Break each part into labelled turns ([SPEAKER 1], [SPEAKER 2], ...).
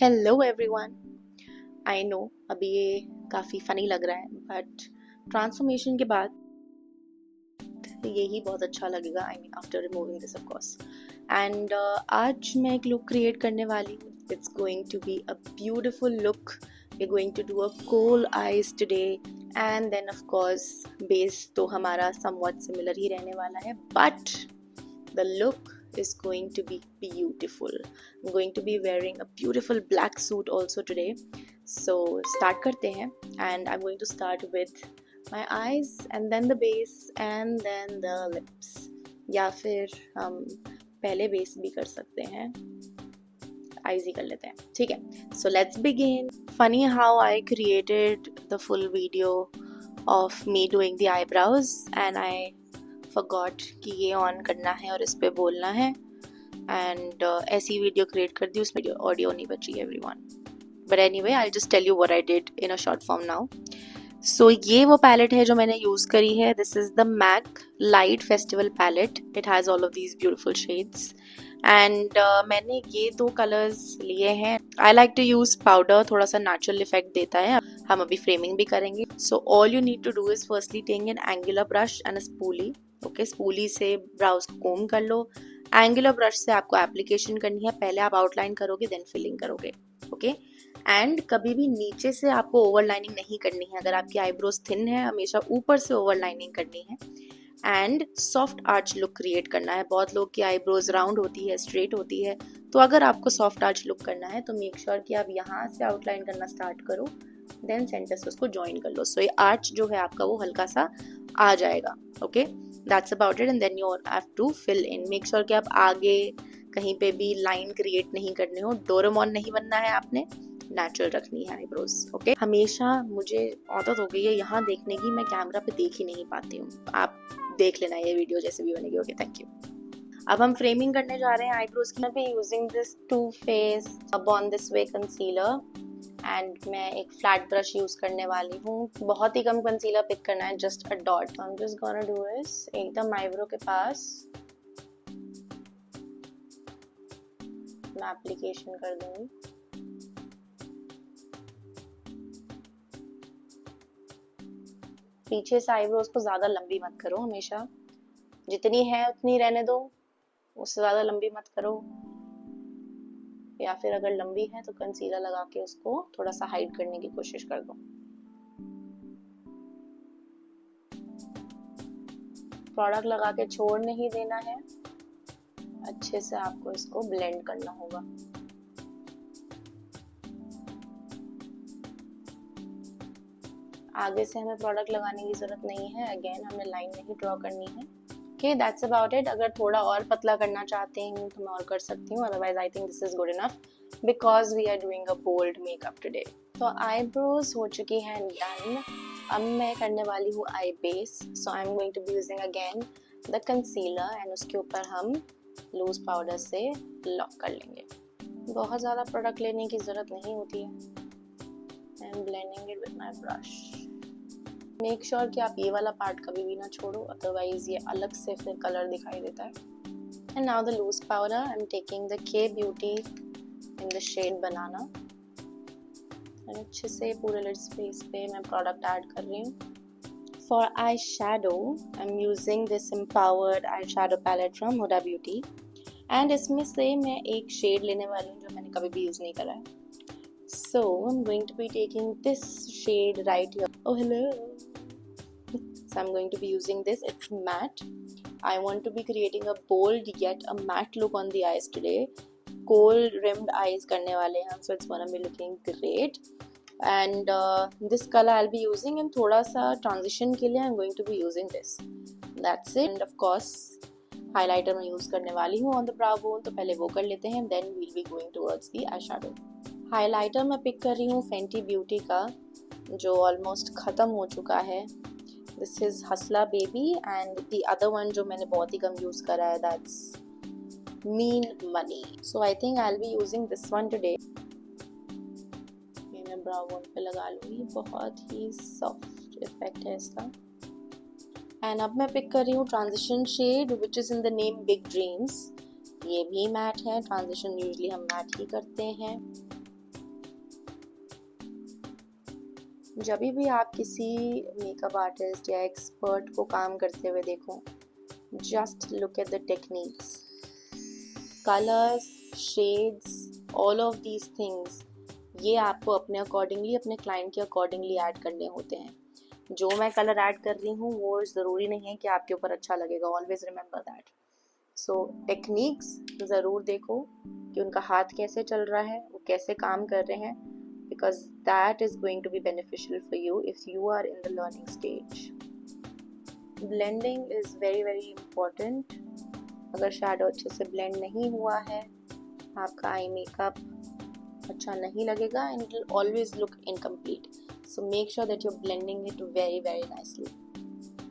[SPEAKER 1] Hello everyone. I know अभी ये काफ़ी फ़नी लग रहा है बट ट्रांसफॉर्मेशन के बाद यही बहुत अच्छा लगेगा। I mean after removing this of course. And आज मैं एक लुक क्रिएट करने वाली हूँ। It's going to be a beautiful look. We going to do a kohl eyes today and then of course base तो हमारा समवट सिमिलर ही रहने वाला है but the look is going to be beautiful. I'm going to be wearing a beautiful black suit also today. So start करते हैं and I'm going to start with my eyes and then the base and then the lips. या फिर हम पहले base भी कर सकते हैं, eyes ही कर लेते हैं, ठीक है? So let's begin. Funny how I created the full video of me doing the eyebrows and I forgot कि ये ऑन करना है और इस पे बोलना है एंड ऐसी वीडियो क्रिएट कर दी, उसमें ऑडियो नहीं बची everyone. But anyway I just tell you what I did in a short form now. So ये वो पैलेट है जो मैंने यूज़ करी है। This is the MAC light festival palette. It has all of these beautiful shades and मैंने ये दो कलर्स लिए हैं। I like to use powder, थोड़ा सा नेचुरल इफेक्ट देता है। हम अभी फ्रेमिंग भी करेंगे। So all you need to do is firstly take an angular brush and a spoolie. Okay, spoolie से ब्राउज को कोम कर लो। एंगुलर ब्रश से आपको एप्लीकेशन करनी है। पहले आप आउटलाइन करोगे देन फिलिंग करोगे। ओके, एंड कभी भी नीचे से आपको ओवरलाइनिंग नहीं करनी है। अगर आपकी आईब्रोज थिन है, हमेशा ऊपर से ओवरलाइनिंग करनी है and soft arch look create करना है। बहुत लोग की आईब्रोज राउंड होती है, स्ट्रेट होती है, तो अगर आपको सॉफ्ट आर्च लुक करना है तो मेक श्योर कि आप यहाँ से आउटलाइन करना स्टार्ट करो देन सेंटर से उसको ज्वाइन कर लो। सो ये आर्च जो है आपका वो हल्का सा आ जाएगा। Okay, that's about it and then you have to fill in. Make sure कि आप आगे कहीं पे भी लाइन क्रिएट नहीं करने हो। डोरेमोन नहीं बनना है आपने, नेचुरल रखनी है आईब्रोज। ओके, हमेशा मुझे आदत हो गई है यहाँ देखने की, मैं कैमरा पे देख ही नहीं पाती हूँ। आप देख लेना ये वीडियो जैसे भी बनेगी। Okay, thank you. अब हम फ्रेमिंग करने जा रहे हैं आईब्रोज की। मैं भी using this Too Faced Born This Way concealer and मैं एक फ्लैट ब्रश यूज करने वाली हूँ। बहुत ही कम कंसीलर पिक करना है, just a dot. I am just gonna do this एकदम आईब्रो के पास मैं एप्लीकेशन कर दूंगी। पीछे से आईब्रोज को ज्यादा लंबी मत करो, हमेशा जितनी है उतनी रहने दो, उससे ज्यादा लंबी मत करो। या फिर अगर लंबी है तो कंसीलर लगा के उसको थोड़ा सा हाइड करने की कोशिश कर दो। प्रोडक्ट लगा के छोड़ नहीं देना है, अच्छे से आपको इसको ब्लेंड करना होगा। आगे से हमें प्रोडक्ट लगाने की जरूरत नहीं है। अगेन हमें लाइन नहीं ड्रॉ करनी है। Okay, that's about it. अगर थोड़ा और पतला करना चाहते हैं तो मैं और कर सकती हूँ, otherwise I think this is good enough because we are doing a bold makeup today. तो आईब्रोज हो चुकी हैं डन। अब मैं करने वाली हूँ eye base. So I am going to be using again the concealer and उसके ऊपर हम लूज पाउडर से लॉक कर लेंगे। बहुत ज़्यादा प्रोडक्ट लेने की ज़रूरत नहीं होती है। I am blending it with my brush. Make sure कि आप ये वाला पार्ट कभी भी ना छोड़ो, अदरवाइज ये अलग से फिर कलर दिखाई देता है। And now the loose powder, I am taking the K beauty in the shade banana and अच्छे से पूरे लिड स्पेस पे मैं प्रोडक्ट ऐड कर रही हूँ। For eye shadow I am using this empowered eye shadow palette from Huda Beauty and इसमें से मैं एक शेड लेने वाली हूँ जो मैंने कभी भी यूज नहीं करा है। So I'm going to be taking this shade right here. Oh hello. So I'm going to be using this. It's matte. I want to be creating a bold yet a matte look on the eyes today. Kohl rimmed eyes करने वाले हैं, so it's gonna be looking great. And this color I'll be using, and थोड़ा सा transition के लिए I'm going to be using this. That's it. And of course highlighter मैं use करने वाली हूँ on the brow bone, तो पहले वो कर लेते हैं, then we'll be going towards the eyeshadow. Highlighter मैं पिक कर रही हूँ फेंटी ब्यूटी का, जो ऑलमोस्ट ख़त्म हो चुका है। दिस इज़ हसला baby and the other one जो मैंने बहुत ही कम यूज़ करा है that's mean money. So I think I will be using this one today. ये मैं ब्राउ बोन पे लगा लूँगी, बहुत ही सॉफ्ट इफेक्ट है इसका। एंड अब मैं पिक कर रही हूँ transition shade which is in the name big dreams. ये भी मैट है, ट्रांजिशन यूजली हम मैट ही करते हैं। जब भी आप किसी मेकअप आर्टिस्ट या एक्सपर्ट को काम करते हुए देखो, just look at the techniques, colours, shades, all of these things. ये आपको अपने अकॉर्डिंगली, अपने क्लाइंट के अकॉर्डिंगली ऐड करने होते हैं। जो मैं कलर ऐड कर रही हूँ वो ज़रूरी नहीं है कि आपके ऊपर अच्छा लगेगा, always remember that. So techniques ज़रूर देखो कि उनका हाथ कैसे चल रहा है, वो कैसे काम कर रहे हैं, because that is going to be beneficial for you if you are in the learning stage. Blending is very very important. अगर शैडो अच्छे से ब्लेंड नहीं हुआ है, आपका आई मेकअप अच्छा नहीं लगेगा and it will always look incomplete. So make sure that you're blending it very very nicely.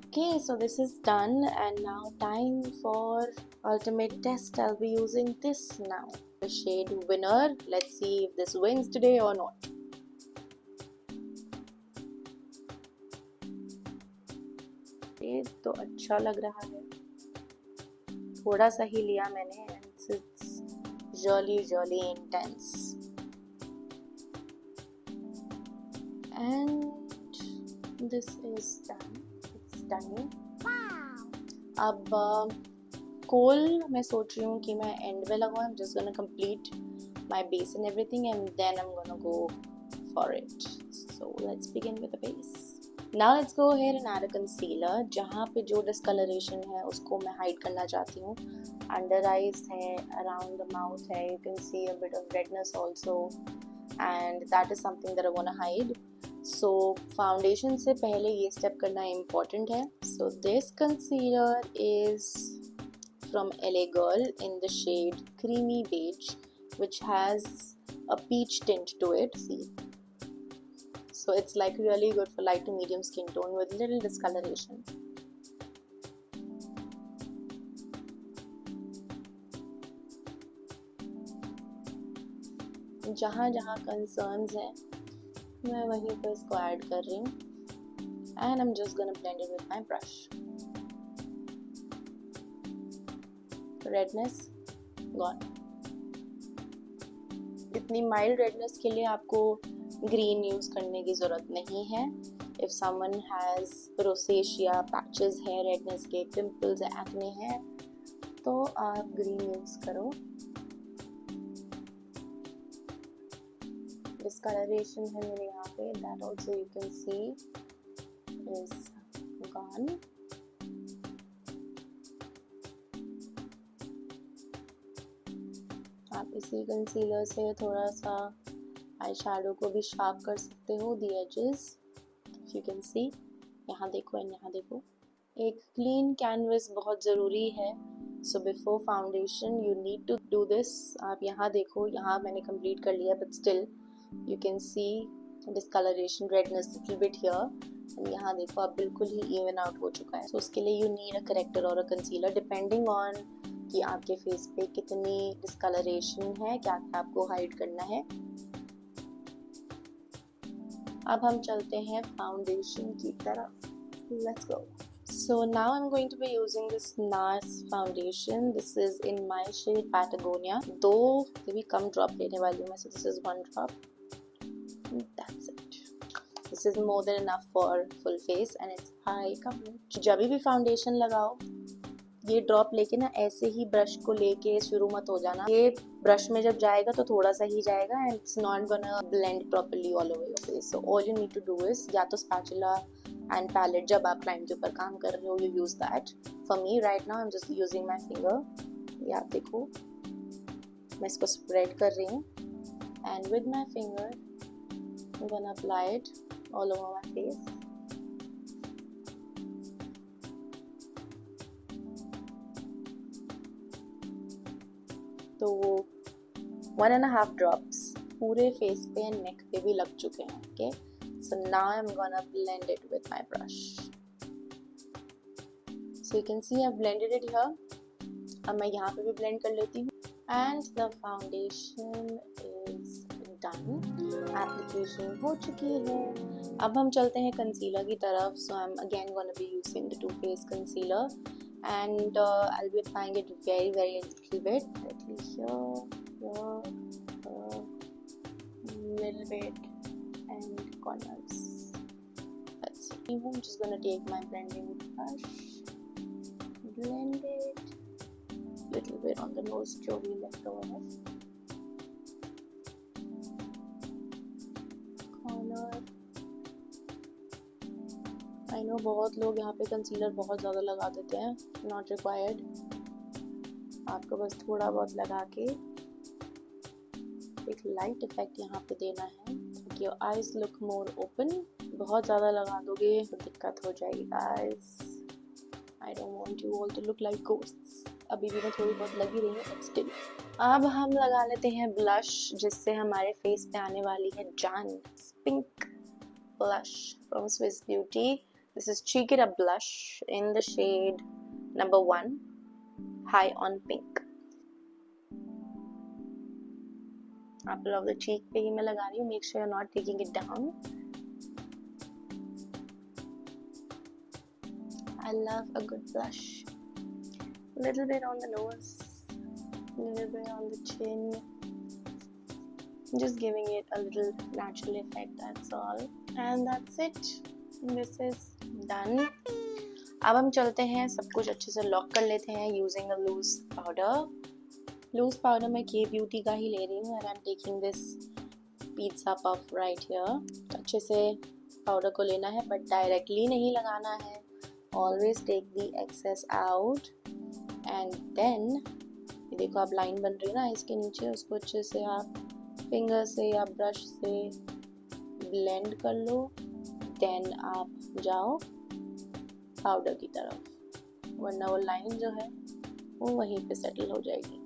[SPEAKER 1] Okay, so this is done and now time for ultimate test. I'll be using this now, the shade Winner. Let's see if this wins today or not. ये तो अच्छा लग रहा है, थोड़ा सा ही लिया मैंने and it's really intense. And this is done. It's done. अब कोल मैं सोच रही हूँ कि मैं एंड में लगाऊँ. I'm just gonna complete my base and everything and then I'm gonna go for it. So let's begin with the base. Now let's go ahead and add a concealer. जहाँ पे जो discoloration है उसको मैं hide करना चाहती हूँ. Under eyes है, around the mouth है. You can see a bit of redness also, and that is something that I want to hide. So foundation से पहले ये step करना important है. So this concealer is from LA Girl in the shade Creamy Beige, which has a peach tint to it. See, so it's like really good for light to medium skin tone with little discoloration. जहाँ जहाँ concerns हैं मैं वहीं पर इसको add कर रही हूँ and I'm just gonna blend it with my brush. Redness gone. इतनी mild redness के लिए आपको green यूज करने की ज़रूरत नहीं है. If someone has rosacea, patches है redness के, pimples, acne है, तो आप green यूज करो. Discoloration है मेरे यहाँ पे, that also you can see is gone. आप इसी कंसीलर से थोड़ा सा आई शैडो को भी शार्प कर सकते हो, the edges. If you can see, यहाँ देखो और यहाँ देखो. एक क्लीन कैनवस बहुत ज़रूरी है. So before foundation you need to do this. आप यहाँ देखो, यहाँ मैंने complete कर लिया, but still you can see discoloration, redness little bit here. and यहाँ देखो आप बिल्कुल ही even out हो चुका है. So उसके लिए you need a corrector or a concealer depending on कि आपके फेस पे कितनी discoloration है, क्या क्या आपको hide करना है. अब हम चलते हैं फाउंडेशन की तरफ. Let's go. So now I'm going to be using this NARS foundation. This is in my shade Patagonia. दो भी कम ड्रॉप लेने वाली हूँ मैं, so this is one drop. That's it. This is more than enough for full face and it's high coverage. जब भी foundation लगाओ, ये ड्रॉप लेके ना ऐसे ही ब्रश को लेके शुरू मत हो जाना. ये ब्रश में जब जाएगा तो थोड़ा सा ही जाएगा and it's not gonna blend properly all over your face. So all you need to do is या तो spatula and palette, जब आप क्लाइंट के ऊपर काम कर रहे हो, you use that. For me right now I'm just using my finger. ये आप देखो, मैं इसको spread कर रही हूँ and with my finger I'm gonna apply it all over my face. तो वो 1.5 drops पूरे face पे and neck पे भी लग चुके हैं. Okay, so now I'm gonna blend it with my brush. So you can see I've blended it here. अब मैं यहाँ पे भी blend कर लेती हूँ. And the foundation is done. Application हो चुकी है. अब हम चलते हैं concealer की तरफ. So I'm again gonna be using the Too Faced concealer. And I'll be applying it very little bit, here, little bit, and corners. I'm just gonna take my blending brush, blend it little bit on the nose जो भी left over है, corner. I know बहुत लोग यहाँ पे concealer बहुत ज़्यादा लगा देते हैं, not required. आपको बस थोड़ा बहुत लगा के एक लाइट इफेक्ट यहाँ पे देना है ताकि your eyes look more open. बहुत ज़्यादा लगा दोगे तो दिक्कत हो जाएगी guys. I don't want you all to look like ghosts. अभी भी मैं थोड़ी बहुत लगी रही हूँ but still. अब हम लगा लेते हैं ब्लश जिससे हमारे फेस पे आने वाली है जान. Pink blush from Swiss Beauty. This is Cheek It Up blush in the shade number 1, High on Pink. Apple of the cheek पे ही मैं लगा रही हूँ. Make sure you're not taking it down. I love a good blush. A little bit on the nose, a little bit on the chin. Just giving it a little natural effect, that's all. And that's it. This is done. अब हम चलते हैं सब कुछ अच्छे से lock कर लेते हैं using a loose powder. Loose powder मैं K Beauty का ही ले रही हूँ and I'm taking this pizza puff right here. अच्छे से पाउडर को लेना है but directly नहीं लगाना है. Always take the excess out and then ये देखो आप लाइन बन रही है ना इसके नीचे, उसको अच्छे से आप फिंगर से या ब्रश से ब्लेंड कर लो. देन आप जाओ पाउडर की तरफ, वरना वो लाइन जो है वो वहीं पे सेटल हो जाएगी.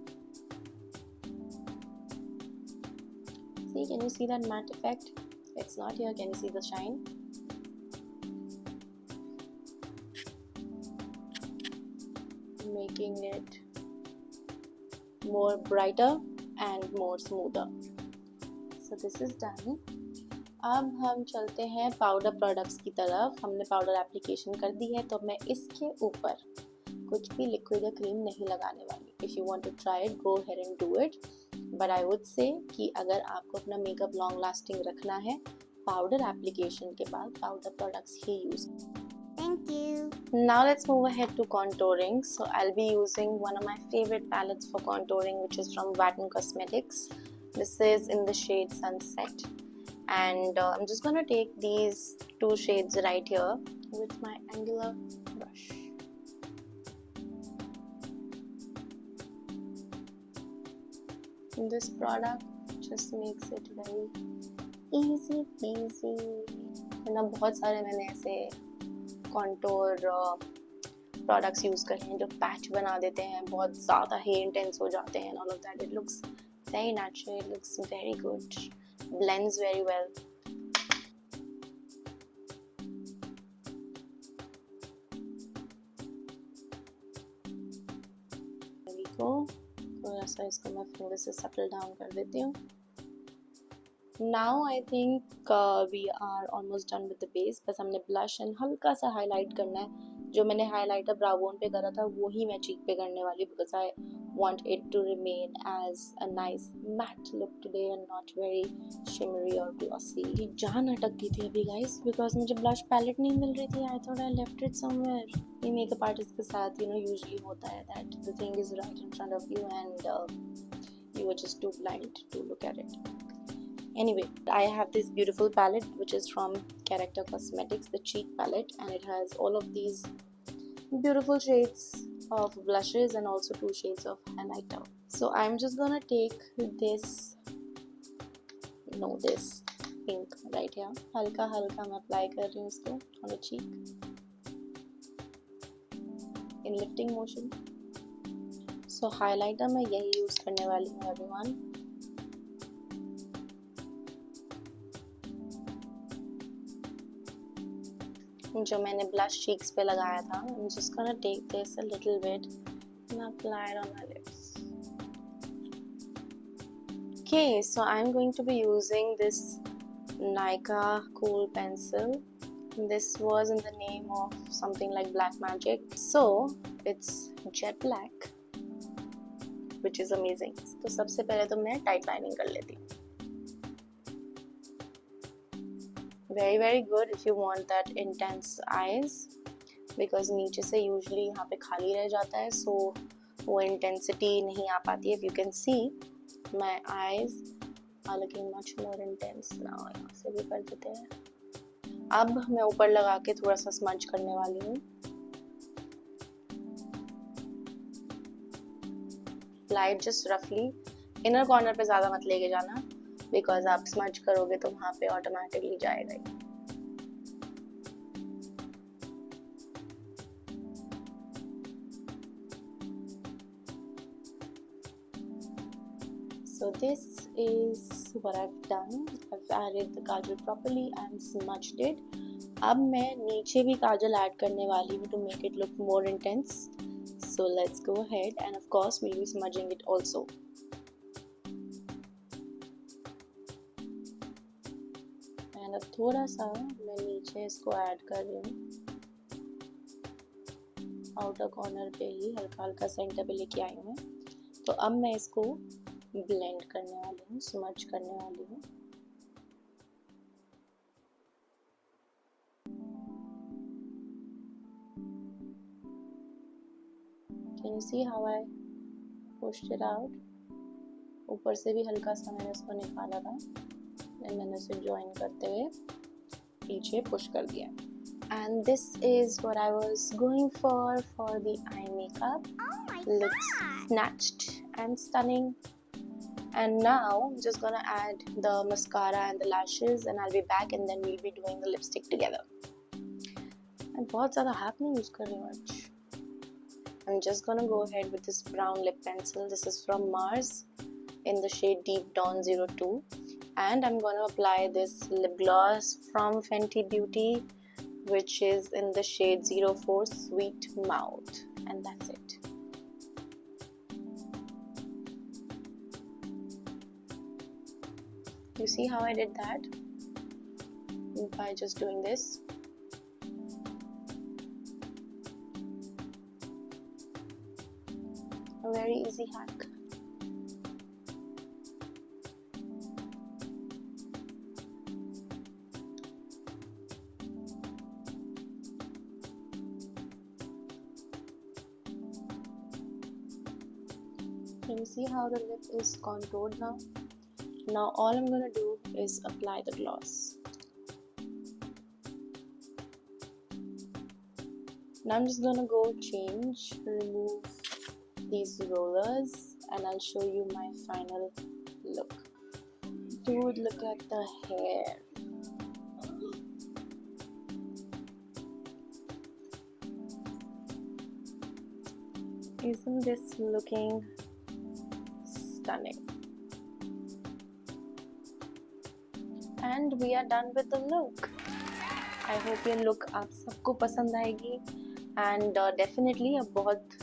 [SPEAKER 1] See, can you see that matte effect? It's not here. Can you see the shine? Making it more brighter and more smoother. So this is done. अब हम चलते हैं पाउडर प्रोडक्ट्स की तरफ. हमने पाउडर एप्लीकेशन कर दी है तो मैं इसके ऊपर कुछ भी लिक्विड या क्रीम नहीं लगाने वाली. If you want to try it, go ahead and do it. But I would say कि अगर आपको अपना मेकअप लॉन्ग लास्टिंग रखना है, पाउडर एप्लीकेशन के बाद powder products he use.
[SPEAKER 2] Thank you.
[SPEAKER 1] Now let's move ahead to contouring. So I'll be using one of my favorite palettes for contouring, which is from Vatten Cosmetics. This is in the shade Sunset, and I'm just gonna take these two shades right here with my angular brush. This product just makes it very easy peasy. ना बहुत सारे मैंने ऐसे contour products use करे हैं जो patch बना देते हैं, बहुत ज़्यादा हेयर इंटेंस हो जाते हैं. All of that it looks very natural, it looks very good, blends very well. थोड़ा सा इसको मैं फिंगर से सटल डाउन कर देती हूँ. Now I think we are almost done with the base. बस हमने blush and हल्का सा highlight करना है. जो मैंने highlighter brow bone पे करा था वो ही मैं cheek पे करने वाली, because I want it to remain as a nice matte look today and not very shimmery or glossy. ये जान अटक गई थी अभी guys, because मुझे blush palette नहीं मिल रही थी. I thought I left it somewhere. ये makeup artist के साथ usually होता है that the thing is right in front of you and you were just too blind to look at it. Anyway, I have this beautiful palette which is from Character Cosmetics, the cheek palette, and it has all of these beautiful shades of blushes and also 2 shades of highlighter. So I'm just gonna take this pink right here. हल्का हल्का मैं apply कर रही हूँ इसको on the cheek in lifting motion. So highlighter मैं यही use करने वाली हूँ everyone. जो मैंने blush cheeks पे लगाया था, I'm just gonna take this a little bit and apply it on my lips. Okay, so I'm going to be using this Nika Cool Pencil. This was in the name of something like Black Magic. So it's jet black, which is amazing. तो सबसे पहले तो मैं tight lining कर लेती हूँ. very good if you want that intense eyes, because नीचे से यूजली यहाँ पे खाली रह जाता है, so वो इंटेंसिटी नहीं आ पाती है. If you can see my eyes are looking much more intense now. यहाँ से भी कर देते हैं. अब मैं ऊपर लगा के थोड़ा सा स्मज करने वाली हूँ. लाइट जस्ट रफली इनर कॉर्नर पे ज़्यादा मत लेके जाना, बिकॉज आप स्मज करोगे तो वहाँ पे ऑटोमेटिकली जाएगा ही. So this is what I've done. I've added the kajal properly and smudged it. अब मैं नीचे भी काजल ऐड करने वाली हूँ to make it look more intense. So let's go ahead, and of course we'll be smudging it also. And अब थोड़ा सा मैं नीचे इसको ऐड कर रही हूँ, आउटर कॉर्नर पे ही हल्का हल्का सेंटर पे लेके आई हूँ. तो अब मैं इसको ब्लेंड करने वाली हूँ, स्मज करने वाली हूँ. Can you see how I pushed it out? ऊपर से भी हल्का सा मैंने इसको निकाला था, फिर मैंने इसे ज्वाइन करते हुए पीछे पुश कर दिया. And this is what I was going for the eye makeup. Looks snatched and stunning. And now I'm just gonna add the mascara and the lashes, and I'll be back, and then we'll be doing the lipstick together. And बहुत ज़्यादा hack नहीं use कर रही हूँ आज. I'm just gonna go ahead with this brown lip pencil. This is from Mars in the shade Deep Dawn 02, and I'm gonna apply this lip gloss from Fenty Beauty, which is in the shade 04 Sweet Mouth, and that's it. You see how I did that? By just doing this. A very easy hack. Can you see how the lip is contoured now? Now all I'm gonna do is apply the gloss. Now I'm just gonna go change, remove these rollers, and I'll show you my final look. Dude, look at the hair. Isn't this looking stunning? And we are done with the look. I hope ये look आप सबको पसंद आएगी. And definitely अब बहुत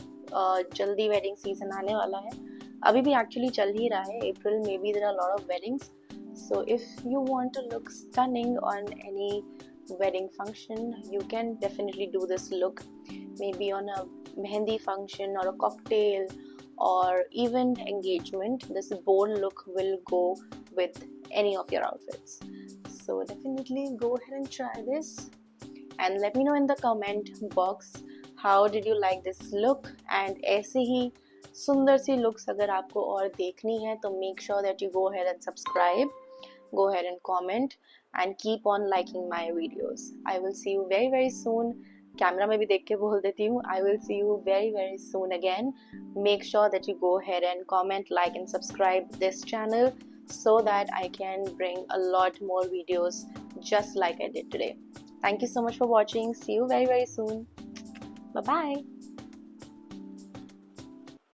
[SPEAKER 1] जल्दी wedding season आने वाला है. अभी भी actually चल ही रहा है. April maybe there are a lot of weddings. So if you want to look stunning on any wedding function, you can definitely do this look. Maybe on a mehendi function or a cocktail or even engagement. This bold look will go with any of your outfits. So definitely go ahead and try this. And let me know in the comment box how did you like this look. And ऐसे ही सुंदर सी looks अगर आपको और देखनी है तो make sure that you go ahead and subscribe, go ahead and comment, and keep on liking my videos. I will see you very soon. Camera में भी देख के बोल देती हूँ. I will see you very soon again. Make sure that you go ahead and comment, like, and subscribe this channel so that I can bring a lot more videos just like I did today. Thank you so much for watching. See you very soon. Bye bye.